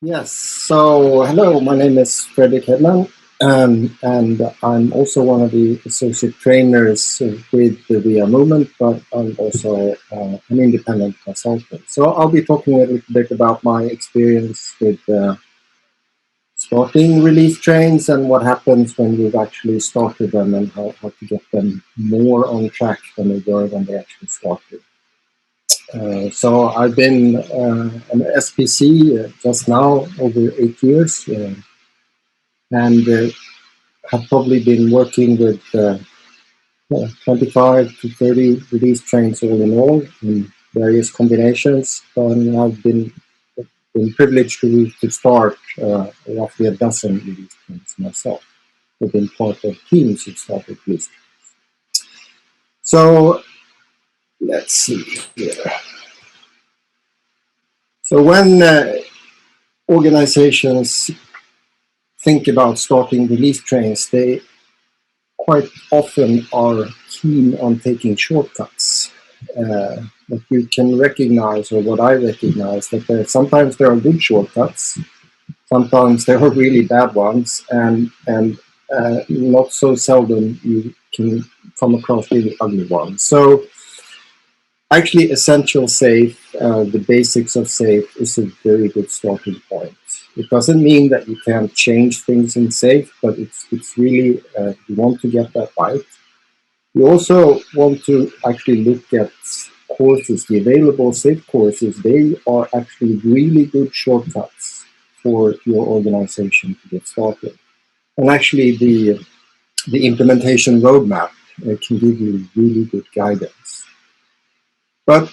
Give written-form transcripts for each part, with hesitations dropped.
Yes, so hello, my name is Fredrik Hedman, and I'm also one of the associate trainers with the VIA movement, but I'm also an independent consultant. So I'll be talking a little bit about my experience with starting release trains and what happens when you've actually started them and how to get them more on track than they were when they actually started. So I've been an SPC just now over 8 years. And have probably been working with 25 to 30 release trains all in all in various combinations. And I've been privileged to start roughly a dozen release trains myself. I've been part of teams who started release trains. So let's see here. So when organizations think about starting release trains, they quite often are keen on taking shortcuts. But you can recognize, or what I recognize, that sometimes there are good shortcuts, sometimes there are really bad ones, and not so seldom you can come across really ugly ones. So actually, essential safe, the basics of safe, is a very good starting point. It doesn't mean that you can't change things in safe, but it's really, you want to get that right. You also want to actually look at courses, the available safe courses. They are actually really good shortcuts for your organization to get started. And actually, the implementation roadmap can give you really good guidance. But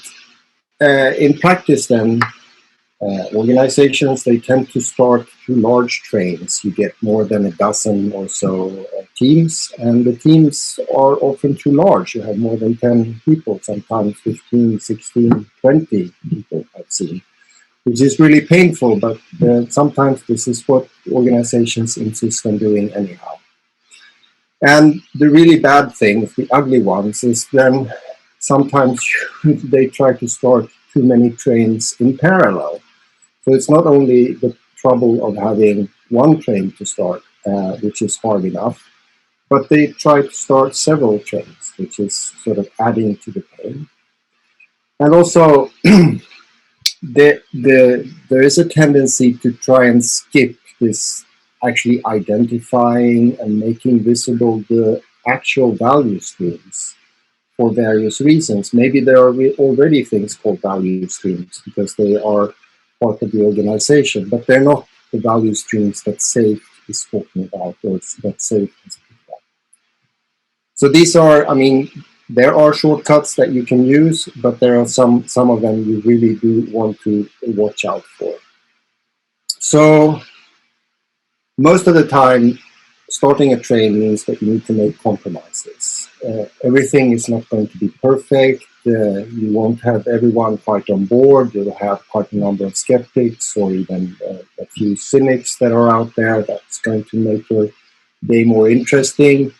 in practice, then, organizations, they tend to start too large trains. You get more than a dozen or so teams, and the teams are often too large. You have more than 10 people, sometimes 15, 16, 20 people I've seen, which is really painful, but sometimes this is what organizations insist on doing anyhow. And the really bad things, the ugly ones, is then sometimes they try to start too many trains in parallel. So it's not only the trouble of having one train to start, which is hard enough, but they try to start several trains, which is sort of adding to the pain. And also, there is a tendency to try and skip this actually identifying and making visible the actual value streams for various reasons. Maybe there are already things called value streams because they are part of the organization, but they're not the value streams that SAFE is talking about or that SAFE is talking about. So these are, I mean, there are shortcuts that you can use, but there are some of them you really do want to watch out for. So most of the time, starting a train means that you need to make compromises. Everything is not going to be perfect. You won't have everyone quite on board. You'll have quite a number of skeptics or even a few cynics that are out there. That's going to make your day more interesting.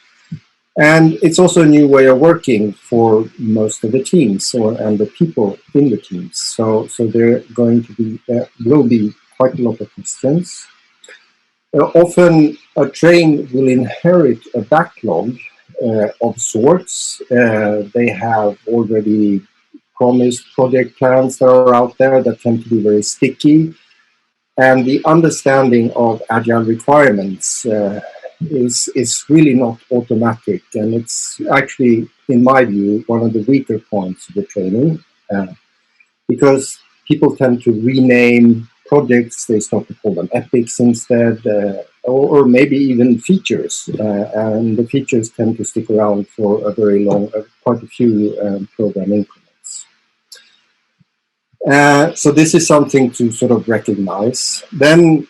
And it's also a new way of working for most of the teams and the people in the teams. So there will be quite a lot of questions. Often a train will inherit a backlog of sorts. They have already promised project plans that are out there that tend to be very sticky. And the understanding of Agile requirements is really not automatic. And it's actually, in my view, one of the weaker points of the training because people tend to rename projects. They start to call them epics instead, or maybe even features. And the features tend to stick around for a very long, quite a few program increments. So this is something to sort of recognize. Then,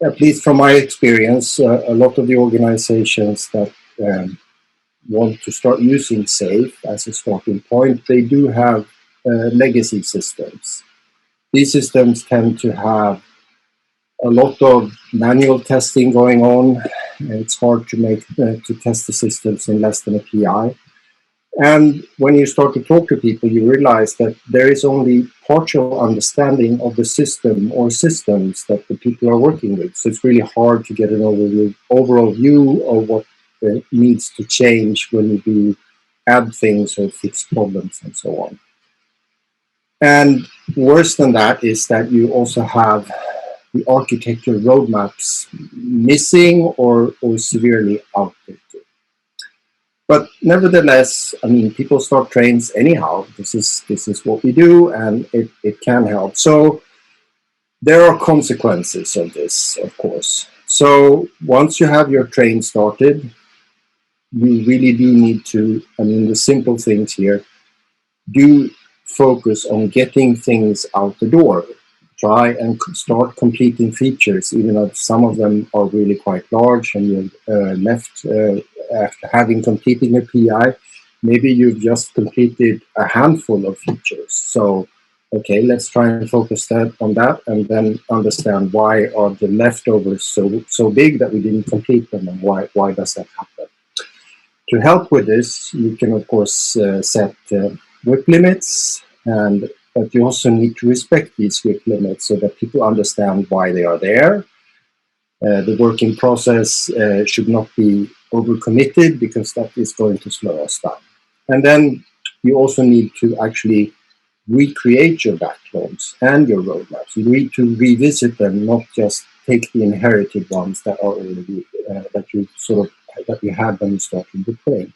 at least from my experience, a lot of the organizations that want to start using SAFE as a starting point, they do have legacy systems. These systems tend to have a lot of manual testing going on. It's hard to test the systems in less than a PI. And when you start to talk to people, you realize that there is only partial understanding of the system or systems that the people are working with. So it's really hard to get an overall view of what needs to change when you do add things or fix problems and so on. And worse than that is that you also have the architecture roadmaps missing or severely outdated. But nevertheless, I mean, people start trains anyhow. This is what we do, and it can help. So there are consequences of this, of course. So once you have your train started, you really do need to, I mean, the simple things here, do focus on getting things out the door. Try and start completing features, even though some of them are really quite large and you're left after having completed a PI. Maybe you've just completed a handful of features. So, okay, let's try and focus on that and then understand why are the leftovers so big that we didn't complete them, and why does that happen. To help with this, you can of course set WIP limits, but you also need to respect these WIP limits so that people understand why they are there. The working process should not be overcommitted, because that is going to slow us down. And then you also need to actually recreate your backlogs and your roadmaps. You need to revisit them, not just take the inherited ones that are already that you had when you started the train.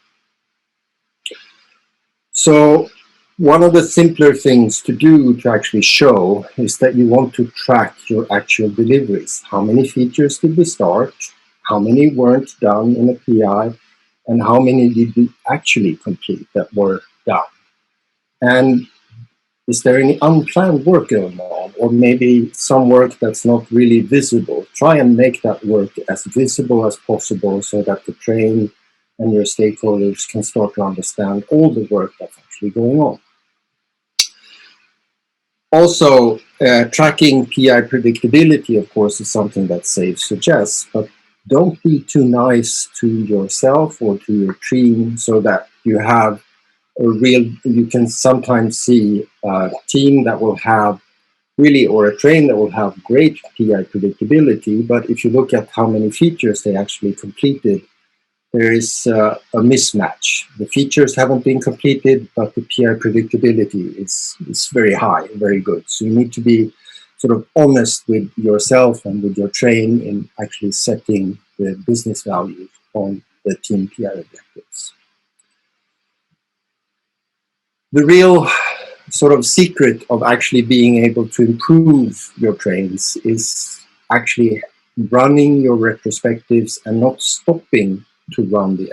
So one of the simpler things to do to actually show is that you want to track your actual deliveries. How many features did we start? How many weren't done in a PI? And how many did we actually complete that were done? And is there any unplanned work going on? Or maybe some work that's not really visible? Try and make that work as visible as possible so that the train and your stakeholders can start to understand all the work that's actually going on. Also, tracking PI predictability, of course, is something that SAFe suggests, but don't be too nice to yourself or to your team, so that you have you can sometimes see a team that will have really, or a train that will have great PI predictability, but if you look at how many features they actually completed, there is a mismatch. The features haven't been completed, but the PI predictability is very high, very good. So you need to be sort of honest with yourself and with your train in actually setting the business value on the team PI objectives. The real sort of secret of actually being able to improve your trains is actually running your retrospectives and not stopping to run the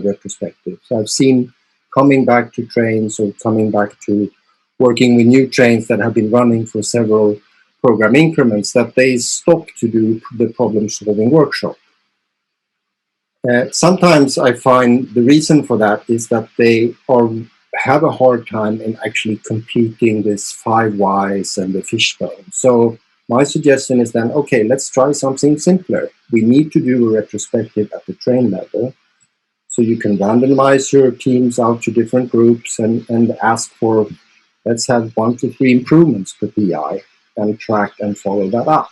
retrospective. So I've seen coming back to trains or coming back to working with new trains that have been running for several program increments, that they stop to do the problem-solving workshop. Sometimes I find the reason for that is that they have a hard time in actually completing this 5 whys and the fishbone. So my suggestion is then, okay, let's try something simpler. We need to do a retrospective at the train level. So you can randomize your teams out to different groups and ask for, let's have 1 to 3 improvements per PI and track and follow that up.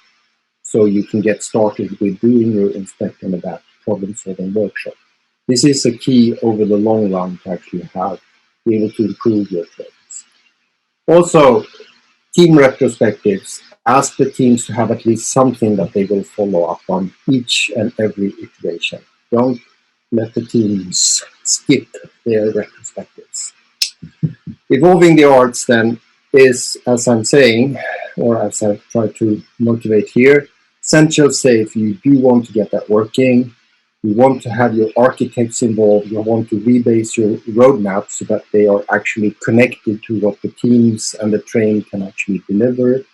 So you can get started with doing your inspect and adapt problem-solving workshop. This is a key over the long run to actually be able to improve your trains. Also, team retrospectives. Ask the teams to have at least something that they will follow up on each and every iteration. Don't let the teams skip their retrospectives. Evolving the arts then is, as I'm saying, or as I've tried to motivate here, essential SAFe. You do want to get that working. You want to have your architects involved. You want to rebase your roadmap so that they are actually connected to what the teams and the train can actually deliver,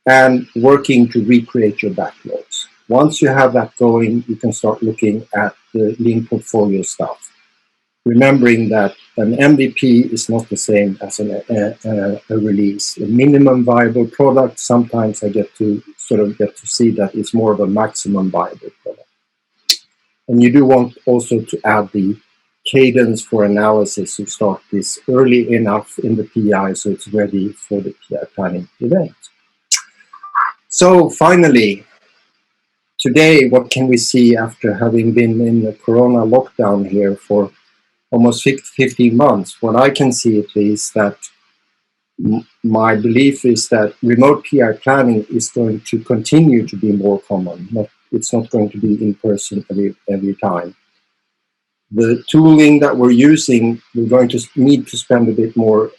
and working to recreate your backlogs. Once you have that going, you can start looking at the lean portfolio stuff. Remembering that an MVP is not the same as a release. A minimum viable product, sometimes I get to see that it's more of a maximum viable product. And you do want also to add the cadence for analysis to start this early enough in the PI so it's ready for the PI planning event. So finally, today, what can we see after having been in the Corona lockdown here for almost 15 months? What I can see at least that my belief is that remote PI planning is going to continue to be more common. It's not going to be in person every time. The tooling that we're using, we're going to need to spend a bit more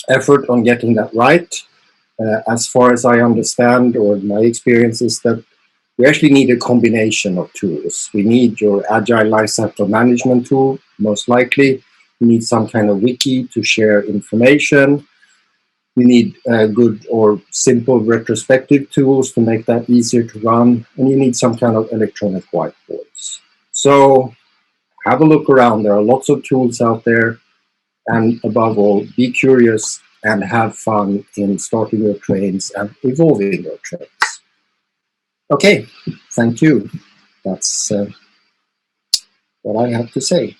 effort on getting that right. As far as I understand, or my experience is that we actually need a combination of tools. We need your Agile lifecycle management tool, most likely. We need some kind of wiki to share information. We need good or simple retrospective tools to make that easier to run. And you need some kind of electronic whiteboards. So have a look around. There are lots of tools out there. And above all, be curious and have fun in starting your trains and evolving your trains. Okay, thank you. That's what I have to say.